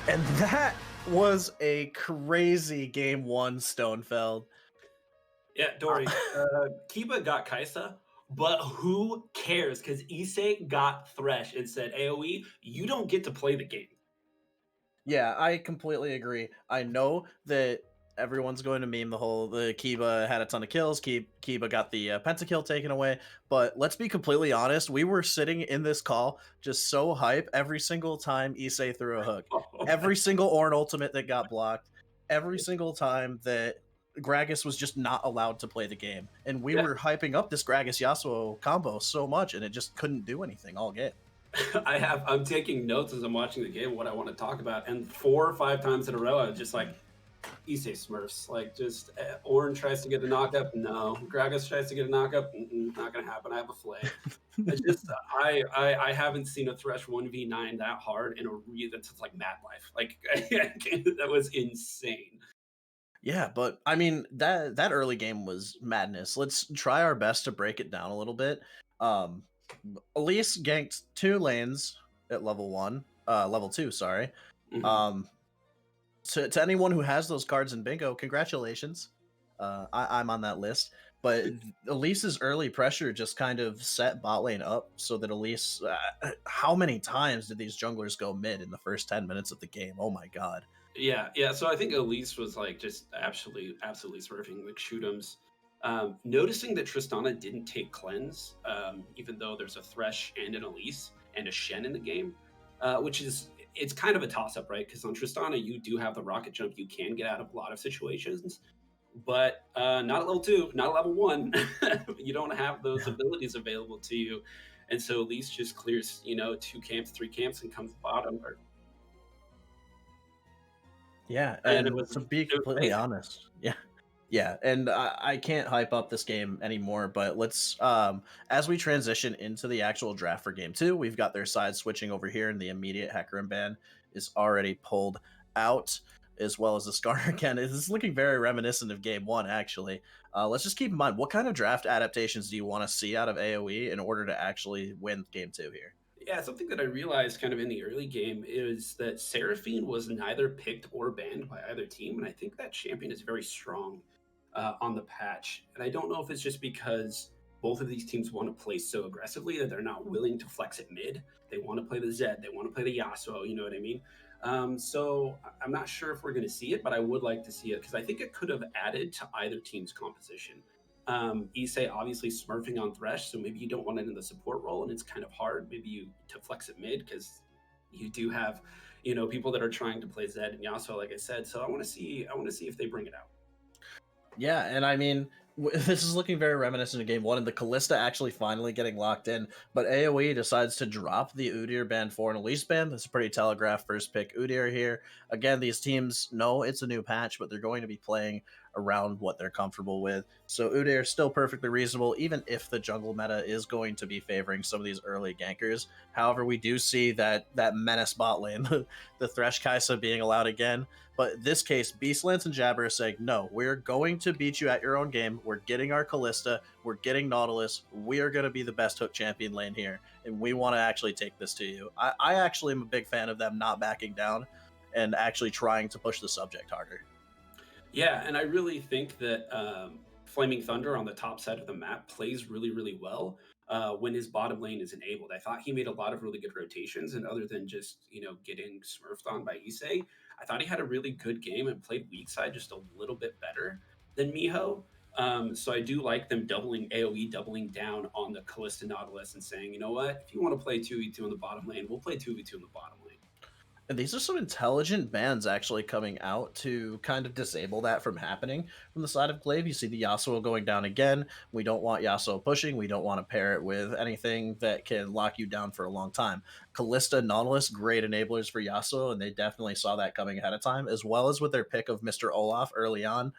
And that was a crazy game one, Stonefeld. Yeah, Dory. Kiba got Kaisa, but who cares? Because Issei got Thresh and said, AOE, you don't get to play the game. Yeah, I completely agree. I know that everyone's going to meme the Kiba had a ton of kills. Kiba got the pentakill taken away. But let's be completely honest. We were sitting in this call just so hype every single time Issei threw a hook. Every single Ornn ultimate that got blocked. Every single time that Gragas was just not allowed to play the game. And we were hyping up this Gragas Yasuo combo so much, and it just couldn't do anything all game. I'm taking notes as I'm watching the game, what I want to talk about. And 4 or 5 times in a row, I was just like, Issei smurfs. Like, just Ornn tries to get a knockup. No. Gragas tries to get a knockup. Not going to happen. I have a flay. I haven't seen a Thresh 1v9 that hard in a that's like Mad Life. Like, that was insane. Yeah, but I mean that early game was madness. Let's try our best to break it down a little bit. Elise ganked 2 lanes at level 2, sorry. Mm-hmm. To anyone who has those cards in bingo, congratulations. I'm on that list. But Elise's early pressure just kind of set bot lane up so that Elise, how many times did these junglers go mid in the first 10 minutes of the game? Oh my god. Yeah. So I think Elise was like just absolutely smurfing like shoot'ems. Noticing that Tristana didn't take cleanse, even though there's a Thresh and an Elise and a Shen in the game, which is it's kind of a toss up, right? Because on Tristana you do have the rocket jump, you can get out of a lot of situations, but not at level 2, not at level 1. You don't have those abilities available to you, and so Elise just clears 2 camps, 3 camps, and comes bottom. Yeah, And and to be completely honest, yeah, and I can't hype up this game anymore. But let's, as we transition into the actual draft for Game 2, we've got their side switching over here, and the immediate Hecarim ban is already pulled out, as well as the Scar again. This is looking very reminiscent of Game 1, actually. Let's just keep in mind, what kind of draft adaptations do you want to see out of AOE in order to actually win Game 2 here? Yeah, something that I realized kind of in the early game is that Seraphine was neither picked or banned by either team, and I think that champion is very strong on the patch. And I don't know if it's just because both of these teams want to play so aggressively that they're not willing to flex at mid. They want to play the Zed, they want to play the Yasuo, you know what I mean? So I'm not sure if we're going to see it, but I would like to see it because I think it could have added to either team's composition. Issei obviously smurfing on Thresh, so maybe you don't want it in the support role, and it's kind of hard. Maybe you to flex it mid because you do have, people that are trying to play Zed and Yasuo, like I said. So I want to see if they bring it out. Yeah, and I mean, this is looking very reminiscent of Game 1, and the Kalista actually finally getting locked in, but AoE decides to drop the Udyr ban for an Elise ban. That's a pretty telegraphed first pick Udyr here. Again, these teams know it's a new patch, but they're going to be playing around what they're comfortable with. So Udyr is still perfectly reasonable, even if the jungle meta is going to be favoring some of these early gankers. However, we do see that menace bot lane, the Thresh Kaisa being allowed again. But in this case, Beastlance and Jabber are saying, no, we're going to beat you at your own game. We're getting our Kalista. We're getting Nautilus. We are going to be the best hook champion lane here. And we want to actually take this to you. I actually am a big fan of them not backing down and actually trying to push the subject harder. Yeah, and I really think that Flaming Thunder on the top side of the map plays really, really well when his bottom lane is enabled. I thought he made a lot of really good rotations, and other than just, getting smurfed on by Issei, I thought he had a really good game and played weak side just a little bit better than Miho. So I do like them doubling AoE, doubling down on the Kalista Nautilus and saying, you know what, if you want to play 2v2 in the bottom lane, we'll play 2v2 in the bottom lane. And these are some intelligent bans actually coming out to kind of disable that from happening from the side of Glaive. You see the Yasuo going down again. We don't want Yasuo pushing. We don't want to pair it with anything that can lock you down for a long time. Kalista, Nautilus, great enablers for Yasuo, and they definitely saw that coming ahead of time, as well as with their pick of Mr. Olaf early on.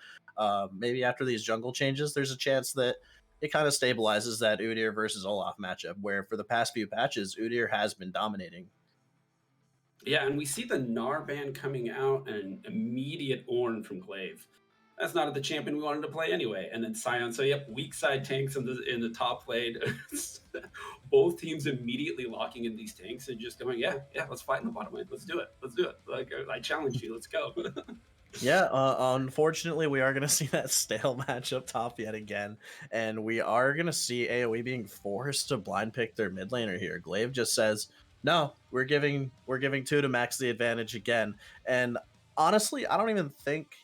Maybe after these jungle changes, there's a chance that it kind of stabilizes that Udyr versus Olaf matchup, where for the past few patches, Udyr has been dominating. Yeah, and we see the Gnar ban coming out and immediate Ornn from Glaive. that's not the champion we wanted to play anyway. And then Sion, so yep, weak side tanks in the top lane. Both teams immediately locking in these tanks and just going, yeah, yeah, let's fight in the bottom lane. Let's do it. Let's do it. Like I challenge you. Let's go. Yeah, unfortunately, we are going to see that stale match up top yet again, and we are going to see AOE being forced to blind pick their mid laner here. Glaive just says, "No, we're giving two to Max the advantage again." And honestly, I don't even think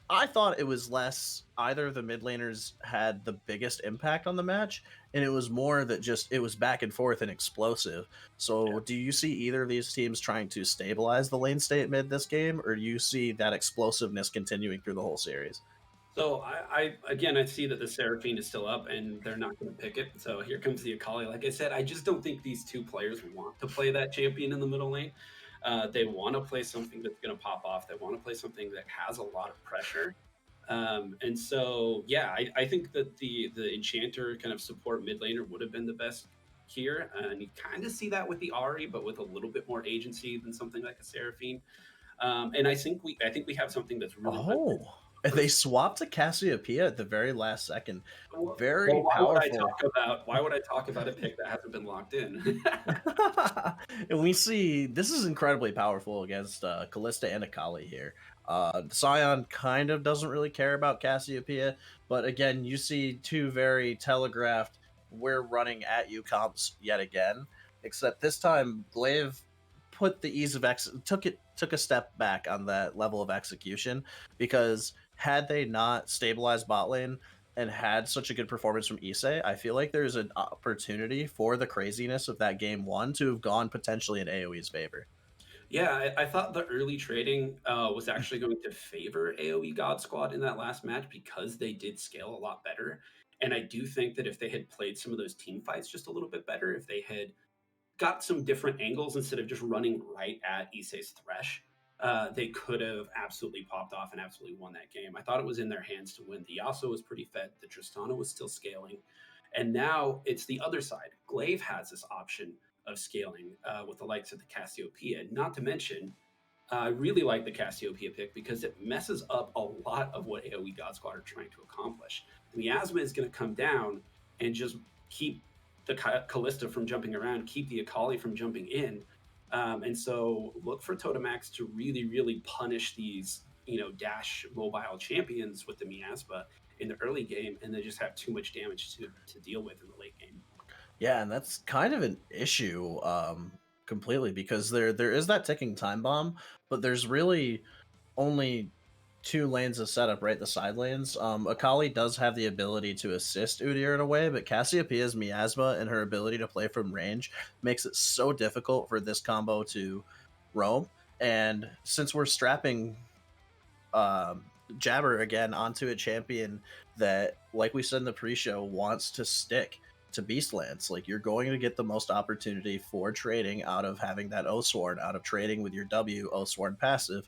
I thought it was less either of the mid laners had the biggest impact on the match, and it was more that just it was back and forth and explosive. So, do you see either of these teams trying to stabilize the lane state mid this game, or do you see that explosiveness continuing through the whole series? So I again I see that the Seraphine is still up and they're not going to pick it. So here comes the Akali. Like I said, I just don't think these two players want to play that champion in the middle lane. They want to play something that's going to pop off. They want to play something that has a lot of pressure. And so yeah, I think that the Enchanter kind of support mid laner would have been the best here. And you kind of see that with the Ari, but with a little bit more agency than something like a Seraphine. And I think we have something that's really Oh, and they swapped to Cassiopeia at the very last second. well, Very powerful. why would I talk about a pick that hasn't been locked in? And we see this is incredibly powerful against Callista and Akali here. Sion kind of doesn't really care about Cassiopeia, but again, you see two very telegraphed, we're running at you comps yet again. Except this time, Glaive put the ease of took a step back on that level of execution because had they not stabilized bot lane, and had such a good performance from Issei, I feel like there's an opportunity for the craziness of that game one to have gone potentially in AoE's favor. Yeah, I thought the early trading was actually going to favor AOE God Squad in that last match because they did scale a lot better. And I do think that if they had played some of those team fights just a little bit better, if they had got some different angles instead of just running right at Issei's Thresh, they could have absolutely popped off and absolutely won that game. I thought it was in their hands to win. The Yasuo was pretty fed. The Tristana was still scaling. And now it's the other side. Glaive has this option of scaling with the likes of the Cassiopeia. Not to mention, I really like the Cassiopeia pick because it messes up a lot of what AoE God Squad are trying to accomplish. The Miasma is going to come down and just keep the Callista from jumping around, keep the Akali from jumping in. And so look for Totemax to really, really punish these, dash mobile champions with the Miasma in the early game, and they just have too much damage to deal with in the late game. Yeah, and that's kind of an issue completely because there is that ticking time bomb, but there's really only two lanes of setup, right? The side lanes. Akali does have the ability to assist Udyr in a way, but Cassiopeia's miasma and her ability to play from range makes it so difficult for this combo to roam. And since we're strapping Jabber again onto a champion that, like we said in the pre-show, wants to stick to Beastlands. Like you're going to get the most opportunity for trading out of having that O-Sworn, out of trading with your W O-Sworn passive,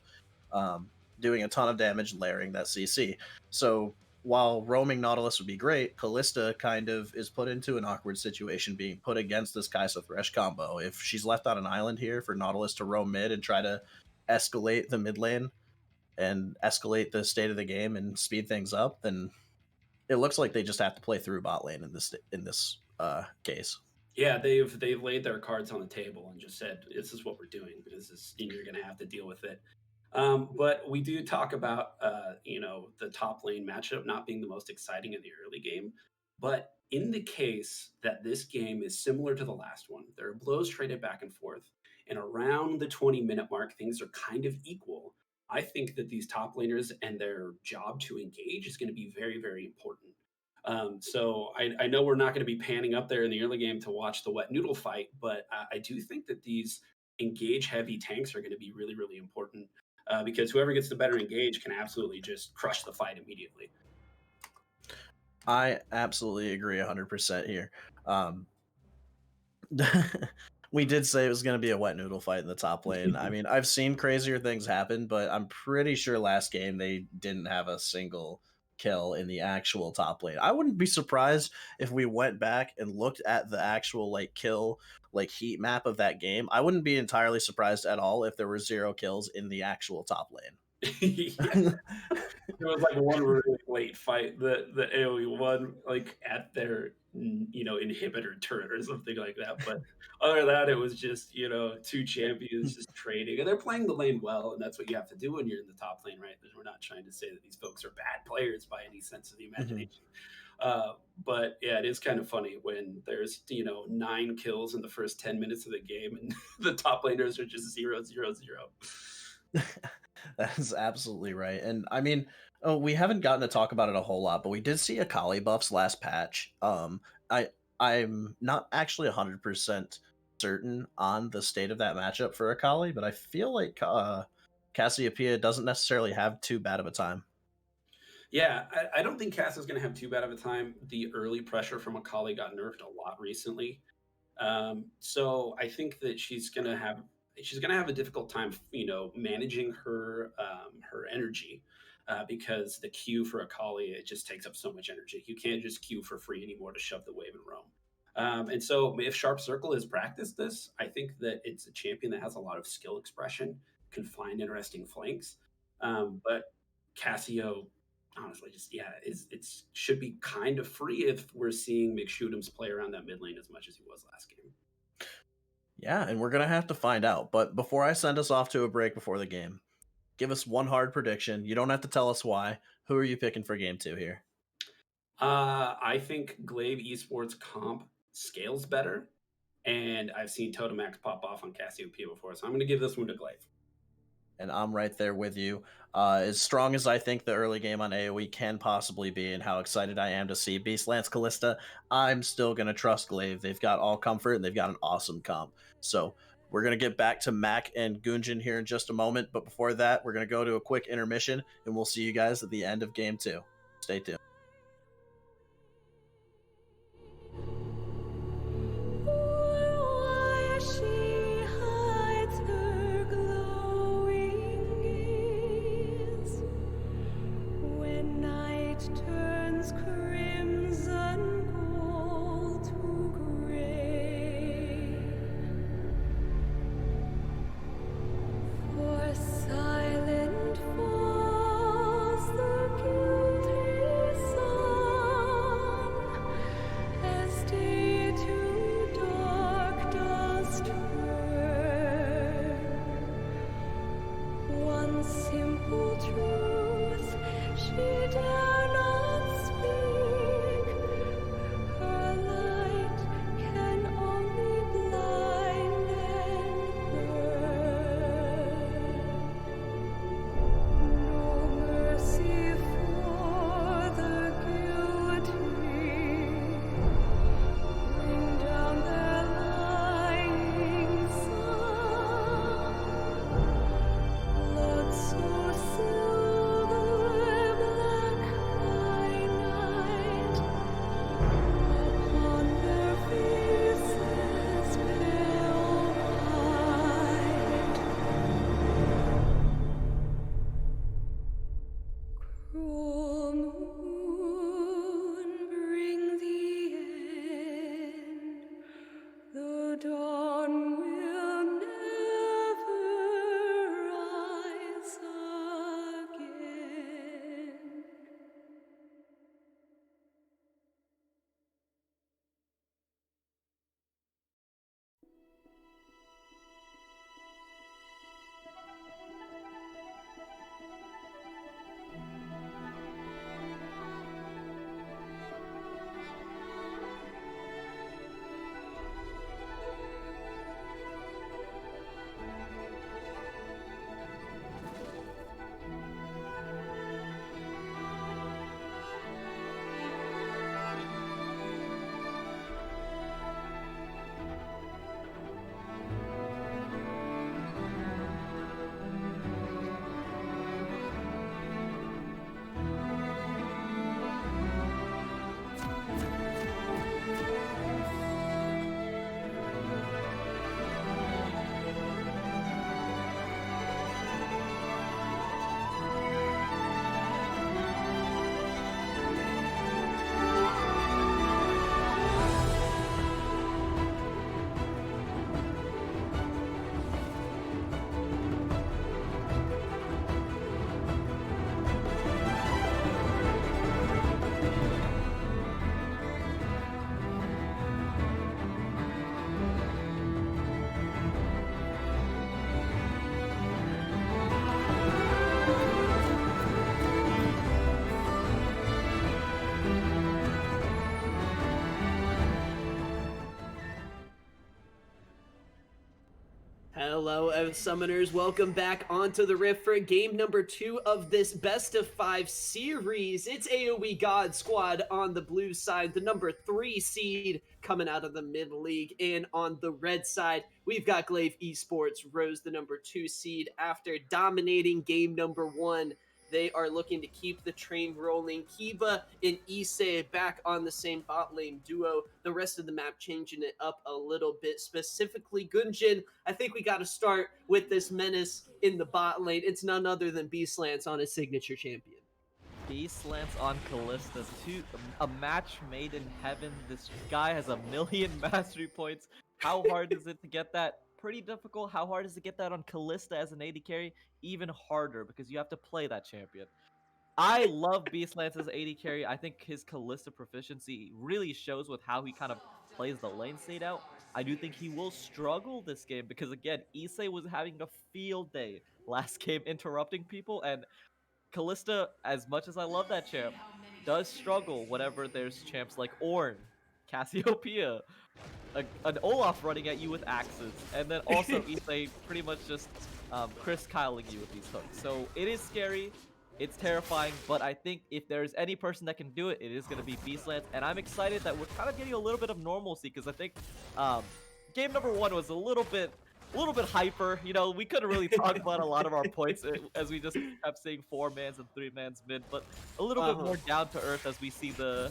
doing a ton of damage, layering that CC. So while roaming Nautilus would be great, Callista kind of is put into an awkward situation being put against this Kaisa Thresh combo. If she's left on an island here for Nautilus to roam mid and try to escalate the mid lane, and escalate the state of the game and speed things up, then it looks like they just have to play through bot lane in this case. Yeah, they've laid their cards on the table and just said, "This is what we're doing. This is and you're going to have to deal with it." But we do talk about the top lane matchup not being the most exciting in the early game. But in the case that this game is similar to the last one, there are blows traded back and forth, and around the 20-minute mark, things are kind of equal. I think that these top laners and their job to engage is going to be very, very important. So I know we're not going to be panning up there in the early game to watch the wet noodle fight, but I do think that these engage heavy tanks are going to be really, really important because whoever gets the better engage can absolutely just crush the fight immediately. I absolutely agree 100% here. Um, we did say it was going to be a wet noodle fight in the top lane. I mean, I've seen crazier things happen, but I'm pretty sure last game they didn't have a single kill in the actual top lane. I wouldn't be surprised if we went back and looked at the actual like kill like heat map of that game. I wouldn't be entirely surprised at all if there were zero kills in the actual top lane. Yeah. There was like one really late fight that the AOE won, like at their inhibitor turret or something like that. But other than that, it was just two champions just trading, and they're playing the lane well, and that's what you have to do when you're in the top lane, right? We're not trying to say that these folks are bad players by any sense of the Mhm. imagination. But yeah, it is kind of funny when there's 9 kills in the first 10 minutes of the game, and the top laners are just 0, 0, 0. That is absolutely right. And I mean, oh, we haven't gotten to talk about it a whole lot, but we did see Akali buffs last patch. I I'm not actually 100% certain on the state of that matchup for Akali, but I feel like Cassiopeia doesn't necessarily have too bad of a time. Yeah, I don't think Cass is going to have too bad of a time. The early pressure from Akali got nerfed a lot recently, so I think that she's gonna have a difficult time, managing her energy, because the Q for Akali, it just takes up so much energy. You can't just Q for free anymore to shove the wave and roam. And so, if Sharp Circle has practiced this, I think that it's a champion that has a lot of skill expression, can find interesting flanks. But Cassio, honestly, just yeah, it's should be kind of free if we're seeing McShootums play around that mid lane as much as he was last game. Yeah, and we're gonna have to find out. But before I send us off to a break before the game, give us one hard prediction. You don't have to tell us why. Who are you picking for game two here? I think Glaive esports comp scales better, and I've seen Totemax pop off on Cassiopeia before, so I'm going to give this one to Glaive. And I'm right there with you. As strong as I think the early game on AoE can possibly be, and how excited I am to see Beast Lance Callista, I'm still going to trust Glaive. They've got all comfort and they've got an awesome comp. So we're going to get back to Mac and Gunjin here in just a moment. But before that, we're going to go to a quick intermission and we'll see you guys at the end of game two. Stay tuned. Why she hides her glowing gaze when night turns crimson gold to gray. For silent falls the guilty sun as day to dark does turn. One simple truth she dare not speak. Her light can only blind and burn. No mercy for the guilty. Bring down their lying sun. Blood so silver black by Hello, Summoners. Welcome back onto the Rift for game number 2 of this best of 5 series. It's AOE God Squad on the blue side, the number 3 seed coming out of the mid league. And on the red side, we've got Glaive eSports, Rose, the number 2 seed. After dominating game number 1, they are looking to keep the train rolling. Kiba and Issei back on the same bot lane duo. The rest of the map changing it up a little bit. Specifically, Gunjin, I think we got to start with this menace in the bot lane. It's none other than Beastlance on his signature champion. Beastlance on Callista, a match made in heaven. This guy has 1,000,000 mastery points. How hard is it to get that? Pretty difficult. How hard is it to get that on Callista as an AD carry? Even harder, because you have to play that champion. I love Beastlance as AD carry. I think his Callista proficiency really shows with how he kind of plays the lane state out. I do think he will struggle this game because, again, Issei was having a field day last game interrupting people, and Callista, as much as I love that champ, does struggle whenever there's champs like Ornn, Cassiopeia, an Olaf running at you with axes, and then also Issei pretty much just Chris Kyling you with these hooks. So it is scary, it's terrifying, but I think if there's any person that can do it, it is going to be Beastlance, and I'm excited that we're kind of getting a little bit of normalcy, because I think game number 1 was a little bit hyper. You know, we couldn't really talk about a lot of our points as we just kept seeing 4-mans and 3-mans mid, but a little bit more down to earth as we see the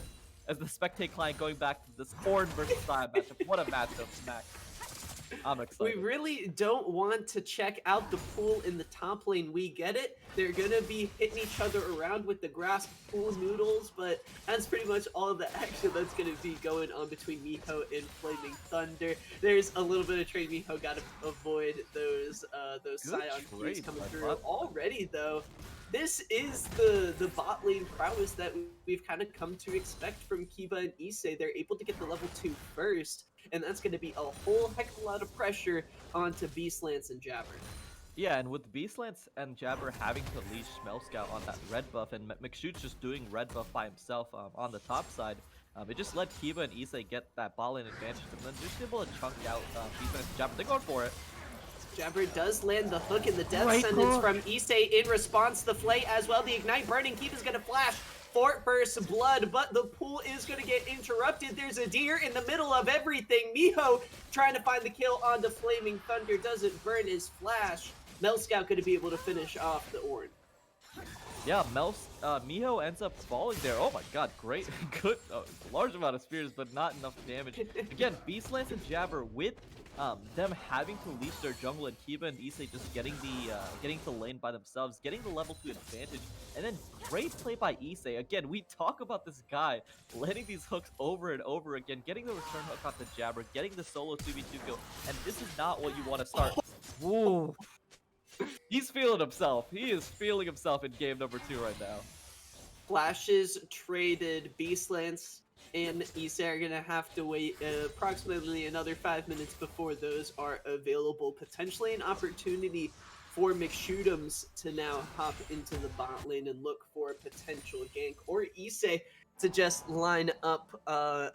spectate client going back to this Ornn versus Side matchup. What a matchup, Smack. I'm excited. We really don't want to check out the pool in the top lane. We get it. They're going to be hitting each other around with the grasp pool noodles, but that's pretty much all of the action that's going to be going on between Miho and Flaming Thunder. There's a little bit of trade. Miho got to avoid those Scion keys coming through. Already, though, this is the bot lane prowess that we've kind of come to expect from Kiba and Issei. They're able to get the level 2 first, and that's going to be a whole heck of a lot of pressure onto Beastlance and Jabber. Yeah, and with Beastlance and Jabber having to leash Scout on that red buff, and McShoot's just doing red buff by himself on the top side, it just let Kiba and Issei get that ball lane advantage, and then just able to chunk out Beastlance and Jabber. They're going for it. Jabber does land the hook in the death sentence from Issei in response. The Flay as well. The Ignite burning. Kiba's going to flash. Fort burst blood, but the pool is going to get interrupted. There's a deer in the middle of everything. Miho trying to find the kill onto Flaming Thunder. Doesn't burn his flash. Scout going to be able to finish off the Ornn. Yeah, Miho ends up falling there. Oh my god, great. Good. Large amount of spears, but not enough damage. Again, Beastlance and Jabber with them having to leash their jungle, and Kiba and Issei just getting to lane by themselves, getting the level 2 advantage, and then great play by Issei. Again, we talk about this guy letting these hooks over and over again, getting the return hook off the Jabber, getting the solo 2v2 kill, and this is not what you want to start. Woo. He's feeling himself. He is feeling himself in game number 2 right now. Flashes traded. Beastlance and Issei are going to have to wait approximately another 5 minutes before those are available. Potentially an opportunity for McShootums to now hop into the bot lane and look for a potential gank, or Issei to just line up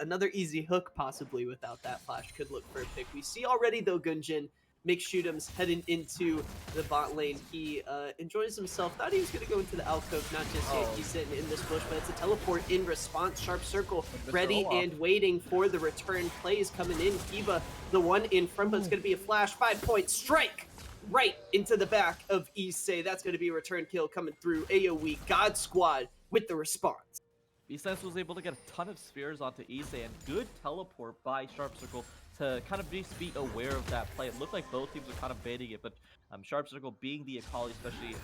another easy hook, possibly without that flash. Could look for a pick. We see already, though, Gunjin, McShootums heading into the bot lane. He enjoys himself. Thought he was going to go into the alcove, not just yet. He's sitting in this bush, but it's a teleport in response. Sharp Circle ready and waiting for the return plays coming in. Kiba, the one in front, but it's going to be a flash. 5-point strike right into the back of Issei. That's going to be a return kill coming through. AOE God Squad with the response. Beastlance was able to get a ton of spears onto Issei, and good teleport by Sharp Circle to kind of just be aware of that play. It looked like both teams were kind of baiting it, but Sharp Circle, being the Akali, especially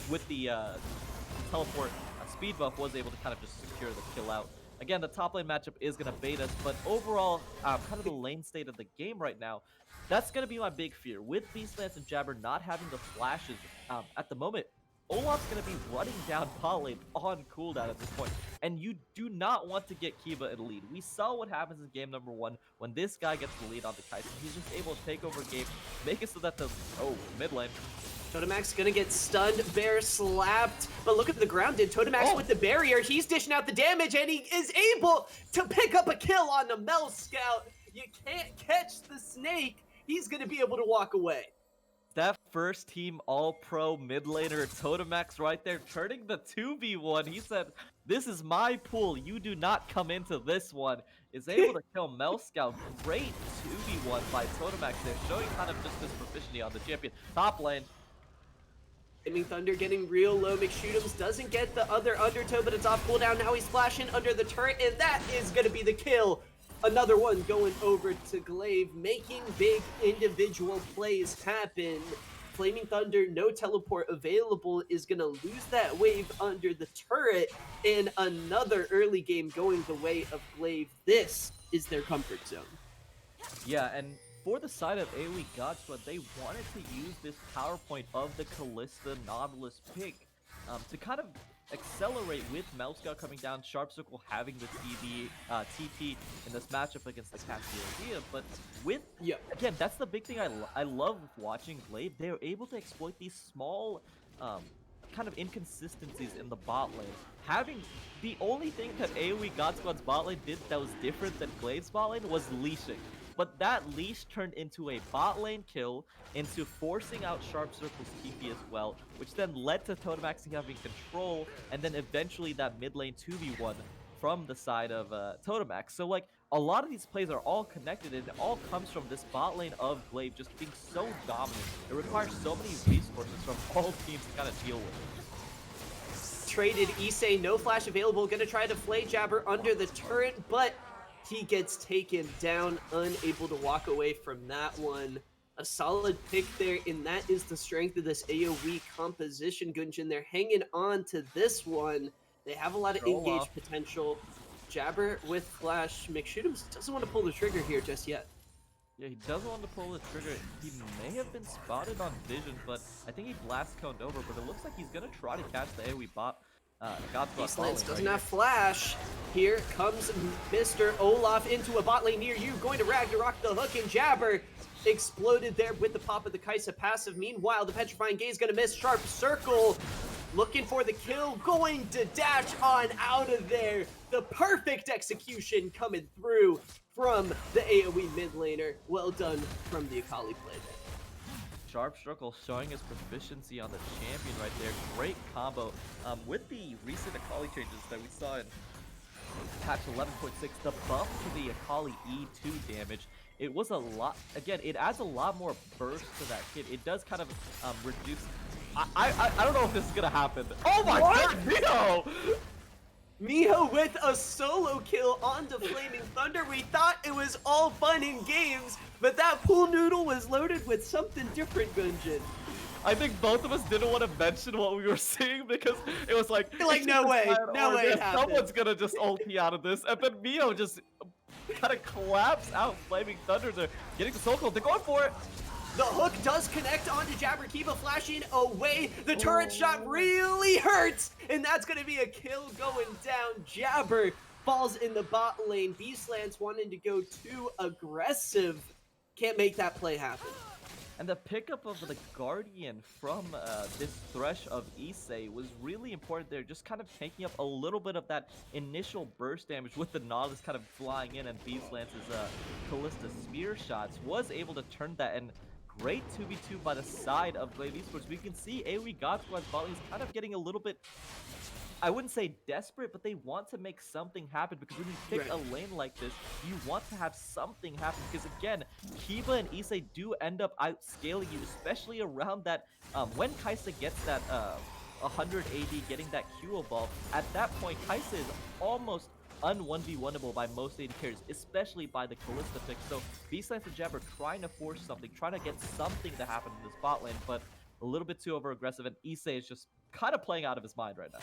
with the teleport speed buff, was able to kind of just secure the kill out. Again, the top lane matchup is going to bait us, but overall, kind of the lane state of the game right now, that's going to be my big fear. With Beastlance and Jabber not having the flashes at the moment, Olaf's going to be running down bot lane on cooldown at this point, and you do not want to get Kiba in lead. We saw what happens in game number 1 when this guy gets the lead on the Kaisen. He's just able to take over game, make it so that the mid lane. Totemac's gonna get stunned, Bear slapped, but look at the grounded. Totemac's with the barrier. He's dishing out the damage, and he is able to pick up a kill on the Scout. You can't catch the snake. He's gonna be able to walk away. That first team all-pro mid laner Totemax right there, turning the 2v1. He said, "This is my pool. You do not come into this one." Is able to kill Melscout. Great 2v1 by Totemax there, showing kind of just his proficiency on the champion. Top lane. Flaming Thunder getting real low. McShootums doesn't get the other undertow, but it's off cooldown. Now he's flashing under the turret, and that is going to be the kill. Another one going over to Glaive, making big individual plays happen. Flaming Thunder, no teleport available, is going to lose that wave under the turret, and another early game going the way of Glaive. This is their comfort zone. Yeah, and for the side of AOE God Squad, they wanted to use this PowerPoint of the Callista Nautilus pick to kind of accelerate with Melscout coming down, Sharp Circle having the TP in this matchup against the Cassiopeia. But with, again, that's the big thing I love watching Glaive. They're able to exploit these small kind of inconsistencies in the bot lane. Having the only thing that AOE God Squad's bot lane did that was different than Glaive's bot lane was leashing. But that leash turned into a bot lane kill, into forcing out Sharp Circle's TP as well, which then led to Totemax having control, and then eventually that mid lane 2v1 from the side of Totemax. So like, a lot of these plays are all connected, and it all comes from this bot lane of Glaive just being so dominant. It requires so many resources from all teams to kind of deal with. Traded Issei, no flash available, gonna try to flay Jabber under the turret, but he gets taken down, unable to walk away from that one. A solid pick there, and that is the strength of this AoE composition. Gunjin, they're hanging on to this one. They have a lot of engage potential. Jabber with flash. McShootums doesn't want to pull the trigger here just yet. Yeah, he doesn't want to pull the trigger. He may have been spotted on vision, but I think he blast coned over, but it looks like he's going to try to catch the AoE bot. Eastlance doesn't have flash. Here comes Mr. Olaf into a bot lane near you, going to Ragnarok the hook, and Jabber exploded there with the pop of the Kaisa passive. Meanwhile, the Petrifying Gaze gonna miss. Sharp Circle looking for the kill, going to dash on out of there. The perfect execution coming through from the AoE mid laner. Well done from the Akali play there. Sharp Circle showing his proficiency on the champion right there. Great combo. With the recent Akali changes that we saw in patch 11.6, the buff to the Akali E2 damage, it was a lot. Again, it adds a lot more burst to that kit. It does kind of reduce. I don't know if this is gonna happen. Oh my god, Miho! Miho with a solo kill onto Flaming Thunder. We thought it was all fun and games, but that pool noodle was loaded with something different, Gunjin. I think both of us didn't want to mention what we were seeing because it was like no way it happened. Someone's gonna just ulti out of this, and then Miho just kind of collapse out Flaming Thunder. They're getting the solo kill. They're going for it. The hook does connect onto Jabber. Kiba flashing away. The turret shot really hurts, and that's going to be a kill going down. Jabber falls in the bot lane. Beastlands wanting to go too aggressive. Can't make that play happen. And the pickup of the Guardian from this Thresh of Issei was really important there, just kind of taking up a little bit of that initial burst damage with the Nautilus kind of flying in, and Beastlance's Callista Spear shots was able to turn that, and great 2v2 by the side of Glaive eSports. We can see AOE God Squad's bot lane is kind of getting a little bit, I wouldn't say desperate, but they want to make something happen, because when you pick a lane like this, you want to have something happen, because again, Kiba and Issei do end up outscaling you, especially around that, when Kaisa gets that 100 AD, getting that QO ball, at that point, Kaisa is almost un-1v1able by most AD carries, especially by the Callista pick. So Beastlands and Jabber trying to force something, trying to get something to happen in this bot lane, but a little bit too over-aggressive, and Issei is just kind of playing out of his mind right now.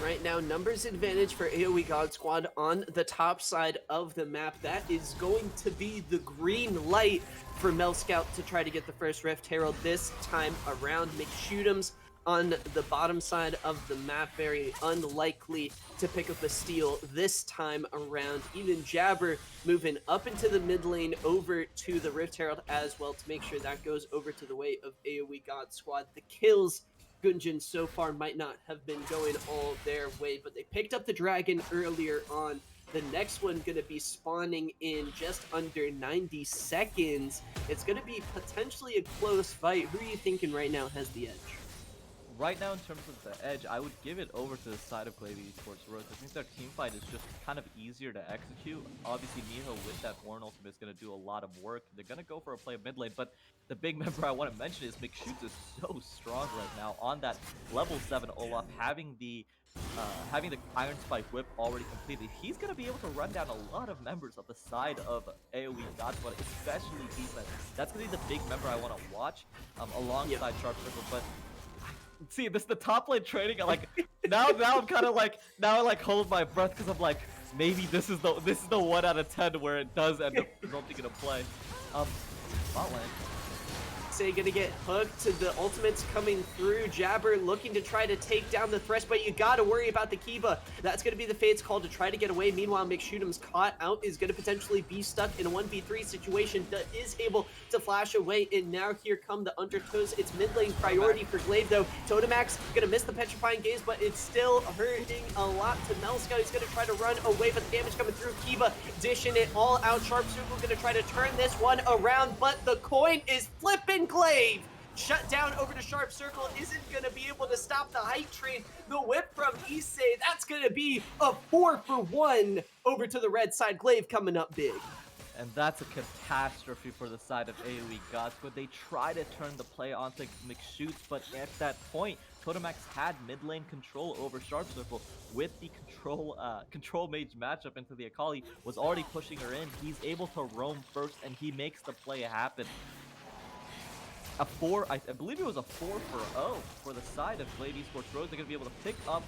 Right now, numbers advantage for AoE God Squad on the top side of the map. That is going to be the green light for Melscout to try to get the first Rift Herald this time around. McShootums on the bottom side of the map, very unlikely to pick up a steal this time around. Even Jabber moving up into the mid lane over to the Rift Herald as well to make sure that goes over to the way of AoE God Squad. The kills, Gunjin, so far might not have been going all their way, but they picked up the dragon earlier on. The next one going to be spawning in just under 90 seconds. It's going to be potentially a close fight. Who are you thinking right now has the edge? Right now, in terms of the edge, I would give it over to the side of Glaive eSports Rose. I think their team fight is just kind of easier to execute. Obviously, Miho with that Horn ultimate is going to do a lot of work. They're going to go for a play of mid lane, but the big member I want to mention is McShoots is so strong right now on that level 7 Olaf, having the Iron Spike whip already completed. He's going to be able to run down a lot of members of the side of AOE Godspot, especially defense. That's going to be the big member I want to watch alongside Sharp Circle, but see, this is the top lane trading. Like now I'm kind of like I like hold my breath because I'm like maybe this is the 1 out of 10 where it does end up resulting in a play. Bot lane. Say gonna get hooked to the ultimates coming through. Jabber looking to try to take down the Thresh, but you gotta worry about the Kiba. That's gonna be the Fate's call to try to get away. Meanwhile, McShoot'em's caught out, is gonna potentially be stuck in a 1v3 situation, is able to flash away, and now here come the Undertows. It's mid lane priority for Glaive though. Totemac's gonna miss the Petrifying Gaze, but it's still hurting a lot to Melska. He's gonna try to run away, but the damage coming through. Kiba dishing it all out. Sharp Circle gonna try to turn this one around, but the coin is flipping. Glaive shut down over to Sharp Circle, isn't going to be able to stop the hype train. The whip from Issei, that's going to be a 4-for-1 over to the red side. Glaive coming up big. And that's a catastrophe for the side of AOE Gods, but they try to turn the play onto McShoots, but at that point, Totemax had mid lane control over Sharp Circle with the control mage matchup into the Akali, was already pushing her in. He's able to roam first, and he makes the play happen. I believe it was a 4-for-0 for the side of Glaive eSports Rose. They're going to be able to pick up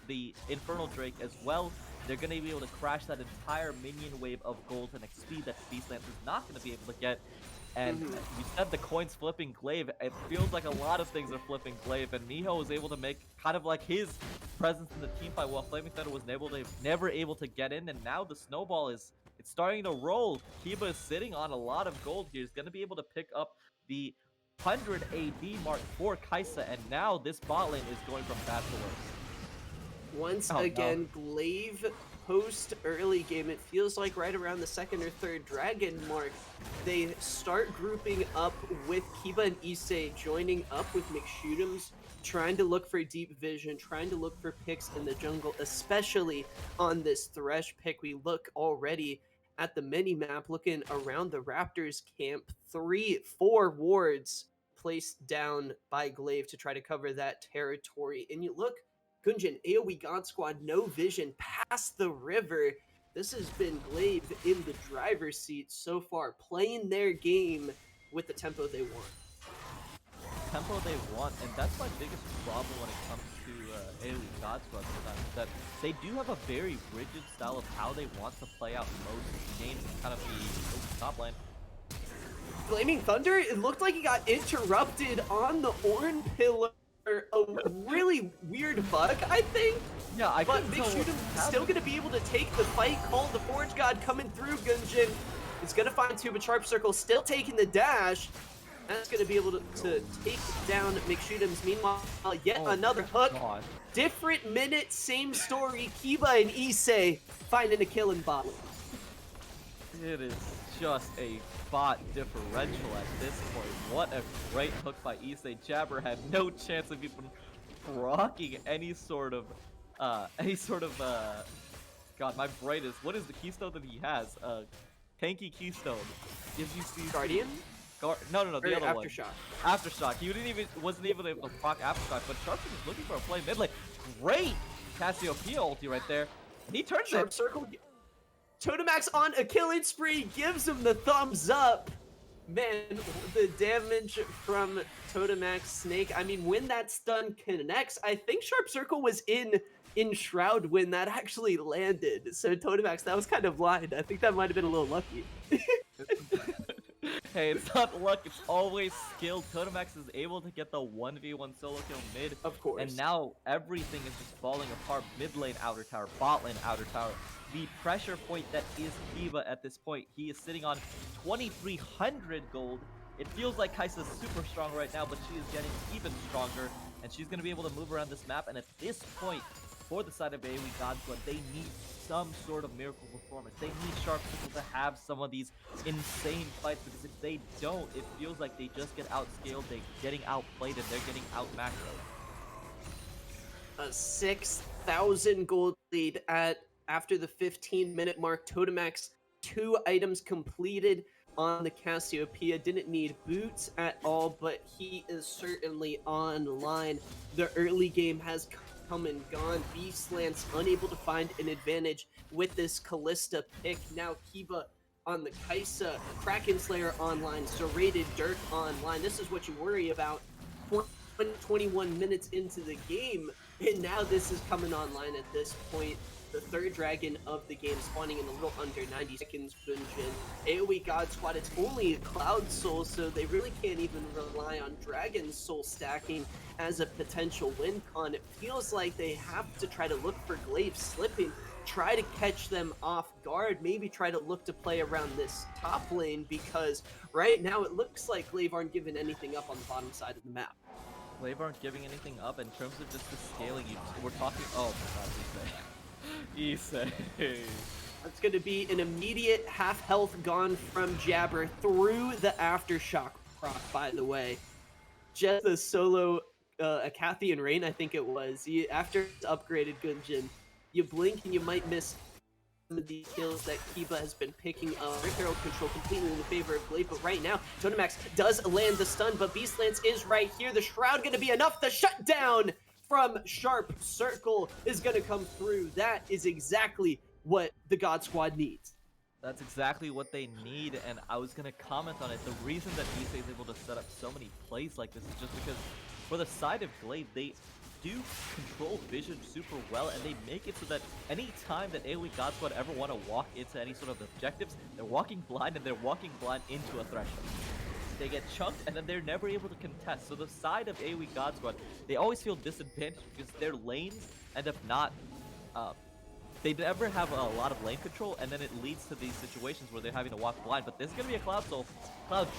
the Infernal Drake as well. They're going to be able to crash that entire minion wave of gold and XP that Beastlance is not going to be able to get. And you said the coin's flipping Glaive. It feels like a lot of things are flipping Glaive, and Miho was able to make kind of like his presence in the team fight while Flaming Thunder was never able to get in, and now the snowball it's starting to roll. Kiba is sitting on a lot of gold here. He's going to be able to pick up the 100 AD mark for Kaisa, and now this bot lane is going from bad to worse. Once again, no. Glaive post early game, it feels like right around the 2nd or 3rd dragon mark, they start grouping up with Kiba and Issei, joining up with McShoot'ems, trying to look for deep vision, trying to look for picks in the jungle, especially on this Thresh pick. We look already at the mini-map, looking around the Raptors camp, 3-4 wards placed down by Glaive to try to cover that territory. And you look, Gunjin, AOE God Squad, no vision past the river. This has been Glaive in the driver's seat so far, playing their game with the tempo they want. Tempo they want, and that's my biggest problem when it comes to AOE God Squad sometimes, that they do have a very rigid style of how they want to play out most games and kind of be top lane. Flaming Thunder, it looked like he got interrupted on the Ornn pillar. A really weird bug, I think. Yeah, but McShoot'em still going to be able to take the fight. Call the Forge God coming through. Gunjin is going to find two, but Sharp Circle still taking the dash. That's going to be able to take down McShoot'ems. Meanwhile, yet another hook. God. Different minute, same story. Kiba and Issei finding a kill in bot. It is just a bot differential at this point. What a great hook by Issei. Jabber had no chance of even rocking any sort of God, my brain is, what is the keystone that he has? Tanky keystone. Gives you CC. Guardian? No, the other one. Aftershock. Aftershock. He wasn't even able to proc Aftershock, but Sharp is looking for a play mid lane. Great Cassiopeia ulti right there. And he turns Sharp it. Circle. Totemax on a killing spree, gives him the thumbs up. Man, the damage from Totemax Snake. I mean, when that stun connects, I think Sharp Circle was in Shroud when that actually landed. So Totemax, that was kind of blind. I think that might have been a little lucky. Hey, it's not luck, it's always skill. Totemax is able to get the 1v1 solo kill mid. Of course. And now everything is just falling apart. Mid lane outer tower, bot lane outer tower. The pressure point that is Kiba at this point. He is sitting on 2,300 gold. It feels like Kaisa's super strong right now, but she is getting even stronger. And she's going to be able to move around this map. And at this point, for the side of AOE God Squad, they need some sort of miracle performance. They need Sharp Circle to have some of these insane fights, because if they don't, it feels like they just get outscaled, they're getting outplayed, and they're getting outmatched. A 6,000 gold lead after the 15-minute mark. Totemax, 2 items completed on the Cassiopeia. Didn't need boots at all, but he is certainly online. The early game has come and gone. Beastlance unable to find an advantage with this Callista pick. Now Kiba on the Kaisa, Kraken Slayer online, Serrated Dirk online. This is what you worry about 21 minutes into the game, and now this is coming online at this point. The third dragon of the game spawning in a little under 90 seconds. Bunjin, AOE God Squad, it's only a Cloud Soul, so they really can't even rely on Dragon Soul stacking as a potential win con. It feels like they have to try to look for Glaive slipping, try to catch them off guard, maybe try to look to play around this top lane, because right now it looks like Glaive aren't giving anything up on the bottom side of the map. Glaive aren't giving anything up in terms of just the scaling. We're talking. Oh my god, Issei. That's going to be an immediate half health gone from Jabber through the Aftershock proc, by the way. Just the solo Acathian Rain, I think it was. After it's upgraded Gunjin, you blink and you might miss some of the kills that Kiba has been picking up. Herald control completely in the favor of Glaive, but right now, Totemax does land the stun, but Beastlance is right here. The Shroud going to be enough. The shutdown from Sharp Circle is going to come through. That is exactly what the God Squad needs. That's exactly what they need, and I was going to comment on it. The reason that Issei is able to set up so many plays like this is just because for the side of Glaive, they do control vision super well, and they make it so that any time that AOE God Squad ever want to walk into any sort of objectives, they're walking blind, and they're walking blind into a threshold. They get chunked, and then they're never able to contest. So the side of AOE God Squad, they always feel disadvantaged because their lanes end up not... they never have a lot of lane control, and then it leads to these situations where they're having to walk blind. But there's going to be a Cloud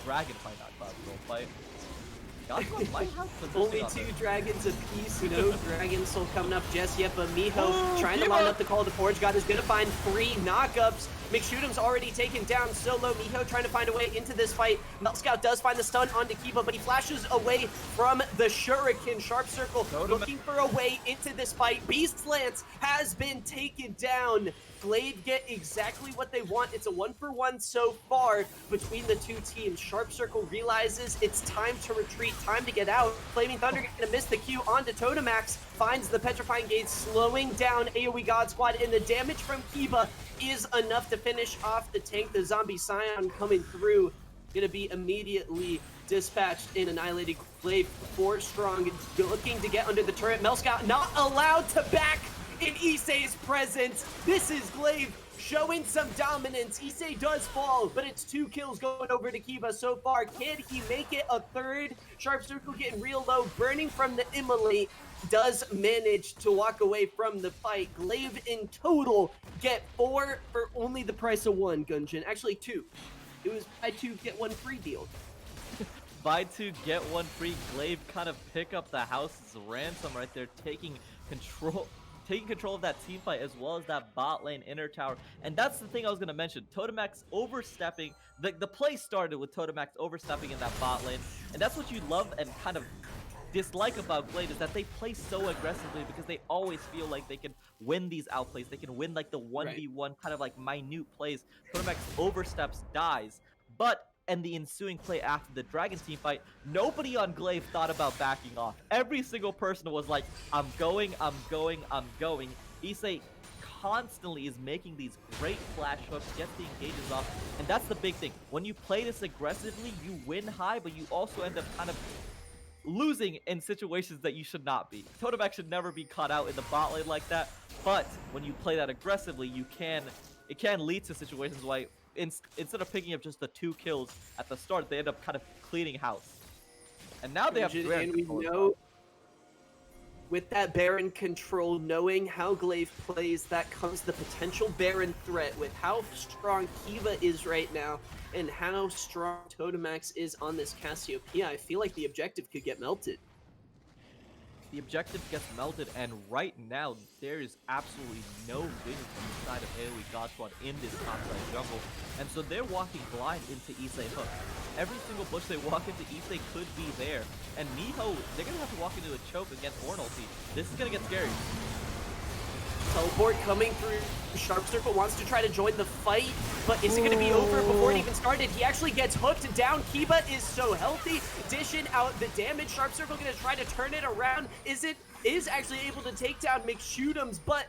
Dragon fight, not Cloud Soul fight. God Squad might have Only position on 2 this. dragons apiece, no Dragon Soul coming up just yet, but Miho trying to line up the call to Forge God is going to find 3 knockups. McShoot'em's already taken down solo. Miho trying to find a way into this fight. Scout does find the stun onto Kiba, but he flashes away from the Shuriken. Sharp Circle looking for a way into this fight. Beastlance has been taken down. Glaive get exactly what they want. It's a 1-for-1 so far between the 2 teams. Sharp Circle realizes it's time to retreat, time to get out. Flaming Thunder gonna miss the Q onto Totemax, finds the Petrifying Gate, slowing down AOE God Squad, and the damage from Kiba is enough to finish off the tank. The Zombie Scion coming through, gonna be immediately dispatched and annihilated. Glaive 4 strong, looking to get under the turret. Scout not allowed to back in Issei's presence. This is Glaive showing some dominance. Issei does fall, but it's 2 kills going over to Kiba so far. Can he make it a third? Sharp Circle getting real low, burning from the Immolate. Does manage to walk away from the fight. Glaive in total get 4 for only the price of 1, Gunjin. Actually 2. It was buy 2, get 1 free deal. Buy 2, get 1 free. Glaive kind of pick up the house's ransom right there, taking control of that team fight, as well as that bot lane inner tower. And that's the thing I was going to mention. Totemax overstepping. The play started with Totemax overstepping in that bot lane. And that's what you love and kind of dislike about Glaive, is that they play so aggressively because they always feel like they can win these outplays. They can win like the 1v1 kind of like minute plays. Totemax oversteps, dies. But and the ensuing play after the Dragon team fight, nobody on Glaive thought about backing off. Every single person was like, I'm going. Issei constantly is making these great flash hooks, gets the engages off, and that's the big thing. When you play this aggressively, you win high, but you also end up kind of losing in situations that you should not be. Totemax should never be caught out in the bot lane like that, but when you play that aggressively, it can lead to situations like instead of picking up just the 2 kills at the start, they end up kind of cleaning house. And now they have And we know with that Baron control, knowing how Glaive plays, that comes the potential Baron threat. With how strong Kiva is right now and how strong Totemax is on this Cassiopeia, I feel like the objective could get melted. The objective gets melted, and right now, there is absolutely no vision from the side of AOE God Squad in this topside jungle. And so they're walking blind into Issei Hook. Every single bush they walk into, Issei could be there. And Miho, they're going to have to walk into a choke against Horn ulti. This is going to get scary. Teleport coming through. Sharp Circle wants to try to join the fight, but is it going to be over before it even started? He actually gets hooked down. Kiba is so healthy, dishing out the damage. Sharp Circle going to try to turn it around. Is actually able to take down McShoot'ems, but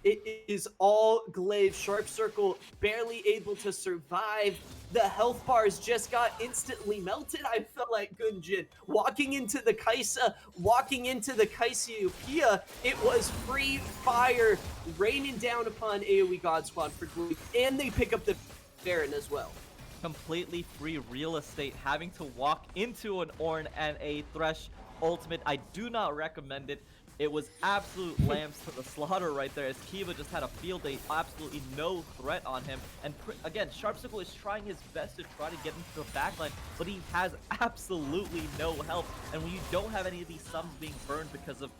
it is all Glaive. Sharp Circle barely able to survive. The health bars just got instantly melted. I felt like Gunjin walking into the Kaisa, walking into the Cassiopeia. It was free fire raining down upon AOE God Squad for Glaive, and they pick up the Baron as well. Completely free real estate, having to walk into an Ornn and a Thresh ultimate. I do not recommend it. It was absolute lambs to the slaughter right there, as Kiva just had a field day, absolutely no threat on him. And again, Sharpsicle is trying his best to try to get into the backline, but he has absolutely no help. And when you don't have any of these sums being burned because of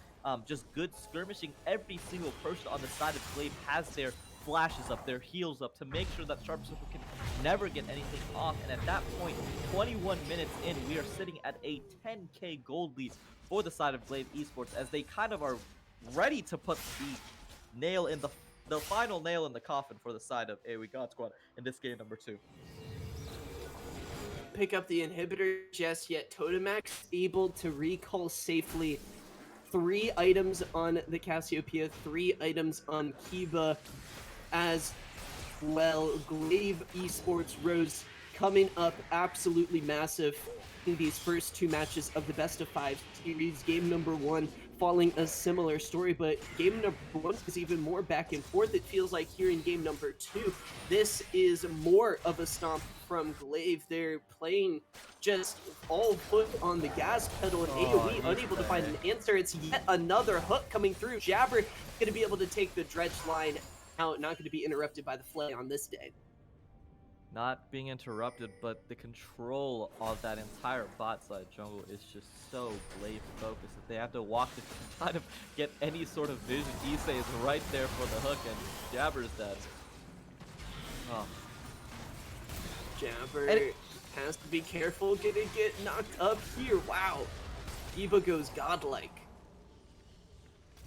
just good skirmishing, every single person on the side of Glaive has their flashes up, their heals up, to make sure that Sharpsicle can never get anything off. And at that point, 21 minutes in, we are sitting at a 10k gold lead for the side of Glaive eSports, as they kind of are ready to put the nail in the final nail in the coffin for the side of AOE God Squad in this game number 2. Pick up the inhibitor just yet. Totemax able to recall safely 3 items on the Cassiopeia, 3 items on Kiba as well. Glaive eSports rose coming up absolutely massive in these first 2 matches of the best of 5 series. Game number 1 following a similar story, but game number 1 is even more back and forth. It feels like here in game number 2, this is more of a stomp from Glaive. They're playing just all foot on the gas pedal, and AOE unable to find an answer. It's yet another hook coming through. Jabber going to be able to take the dredge line out, not going to be interrupted by the flay on this day. Not being interrupted, but the control of that entire bot side jungle is just so Glaive focused that they have to walk to kind of get any sort of vision. Issei is right there for the hook, and Jabber's dead. Oh. Jabber has to be careful, gonna get knocked up here. Wow. Eva goes godlike.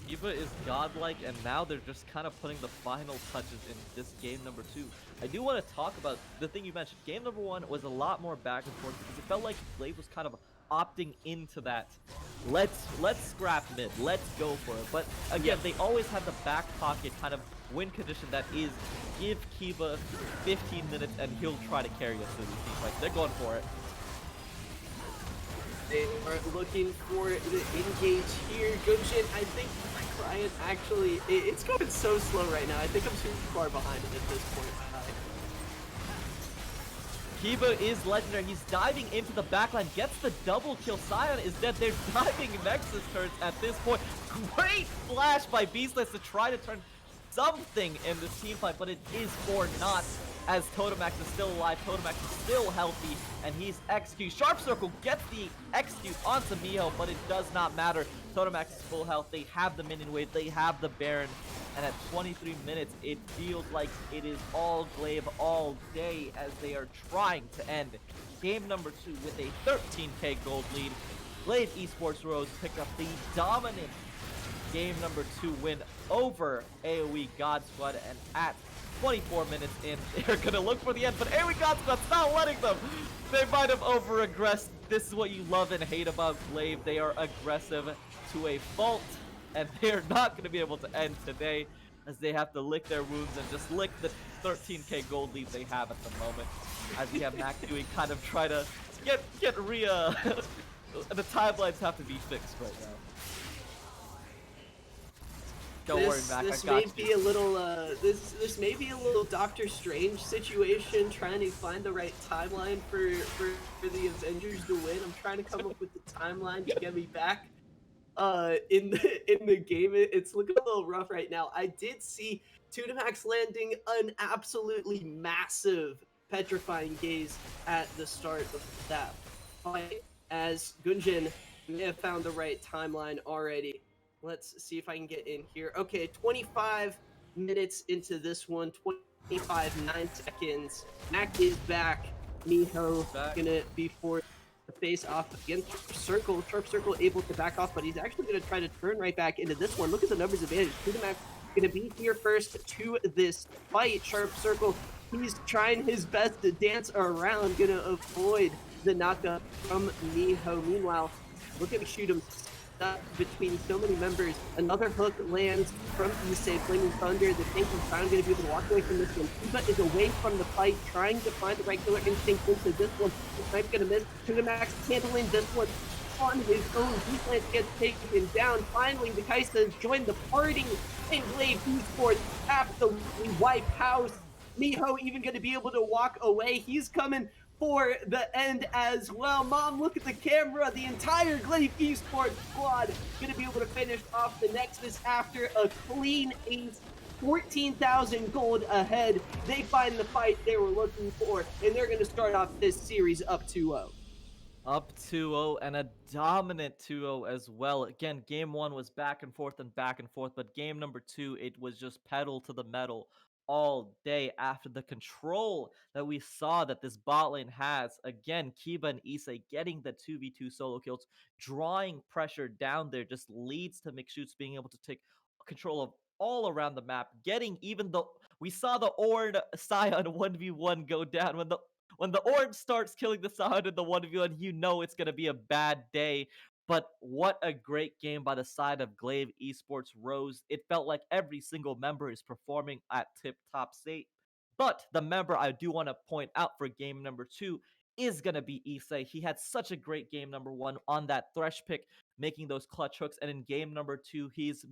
Eva is godlike, and now they're just kind of putting the final touches in this game number 2. I do want to talk about the thing you mentioned. Game number 1 was a lot more back and forth because it felt like Glaive was kind of opting into that. Let's scrap mid, let's go for it. But again, they always have the back pocket kind of win condition that is give Kiba 15 minutes and he'll try to carry us through these team fights. They're going for it. They are looking for the engage here. Gunjin, I think Ryan actually, it's going so slow right now. I think I'm too far behind it at this point. Kiba is legendary. He's diving into the backline, gets the double kill. Sion is dead. They're diving Nexus turrets at this point. Great flash by Beastless to try to turn something in this team fight, but it is for naught, as Totemax is still alive. Totemax is still healthy, and he's execute. Sharp Circle gets the execute onto Miho, but it does not matter. Totemax is full health. They have the minion wave. They have the Baron. And at 23 minutes, it feels like it is all Glaive all day, as they are trying to end game number 2 with a 13k gold lead. Glaive eSports Rose picked up the dominant game number 2 win over AOE God Squad, and at 24 minutes in, they're gonna look for the end, but AOE God Squad's not letting them. They might have over-aggressed. This is what you love and hate about Glaive. They are aggressive to a fault, and they're not gonna be able to end today, as they have to lick their wounds and just lick the 13k gold lead they have at the moment. As we have Mac doing kind of try to get Rhea. The timelines have to be fixed right now. Don't worry, Mac. This I got may you. be a little this may be a little Doctor Strange situation, trying to find the right timeline for the Avengers to win. I'm trying to come up with the timeline to get me back in the game. It's looking a little rough right now. I did see Totemax landing an absolutely massive petrifying gaze at the start of that fight, as Gunjin may have found the right timeline already. Let's see if I can get in here. Okay, 25 minutes into this one, 25, 9 seconds. Mac is back. Miho Back. gonna be forced to face off against Sharp Circle. Sharp Circle able to back off, but he's actually gonna try to turn right back into this one. Look at the numbers advantage. Mac gonna be here first to this fight. Sharp Circle, he's trying his best to dance around, gonna avoid the knockup from Miho. Meanwhile, look at me shoot him stuck between so many members. Another hook lands from Issei, Flaming Thunder. The tank is finally going to be able to walk away from this one. Kiba is away from the fight, trying to find the right killer instinct into this one. The snipe's going to miss. Max handling this one on his own. Defense gets taken down. Finally, the Kaisa has joined the party, and Glaive eSports absolutely wipe house. Miho even going to be able to walk away. He's coming for the end as well. Mom, look at the camera. The entire Glaive eSports squad going to be able to finish off the Nexus after a clean ace. 14,000 gold ahead. They find the fight they were looking for, and they're going to start off this series up 2-0. Up 2-0 and a dominant 2-0 as well. Again, game one was back and forth, but game number two, it was just pedal to the metal all day after the control that we saw that this bot lane has. Again, Kiba and Issei getting the 2v2 solo kills, drawing pressure down there just leads to McShoots being able to take control of all around the map, getting even though we saw the Ord Scion 1v1 go down when the orange starts killing the Scion in the 1v1, you know it's going to be a bad day. But what a great game by the side of Glaive Esports Rose. It felt like every single member is performing at tip-top state. But the member I do want to point out for game number two is going to be Issei. He had such a great game number one on that Thresh pick, making those clutch hooks. And in game number two, he's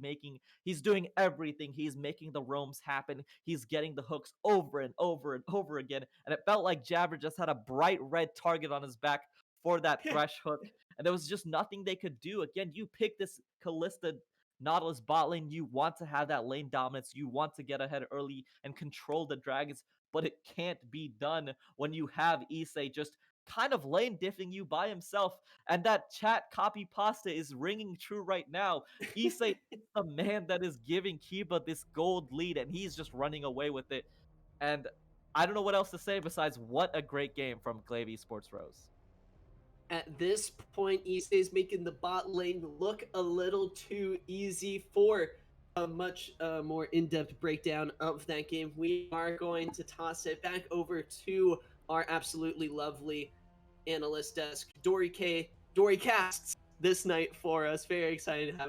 doing everything. He's making the roams happen. He's getting the hooks over and over and over again. And it felt like Jabber just had a bright red target on his back for that Thresh hook. And there was just nothing they could do. Again, you pick this Kalista Nautilus bot lane. You want to have that lane dominance. You want to get ahead early and control the dragons. But it can't be done when you have Issei just kind of lane diffing you by himself. And that chat copy pasta is ringing true right now. Issei is the man that is giving Kiba this gold lead, and he's just running away with it. And I don't know what else to say besides what a great game from Glaive Esports Rose. At this point, Issei's making the bot lane look a little too easy for a much more in-depth breakdown of that game. We are going to toss it back over to our absolutely lovely analyst desk, Dory Casts this night for us. Very excited to have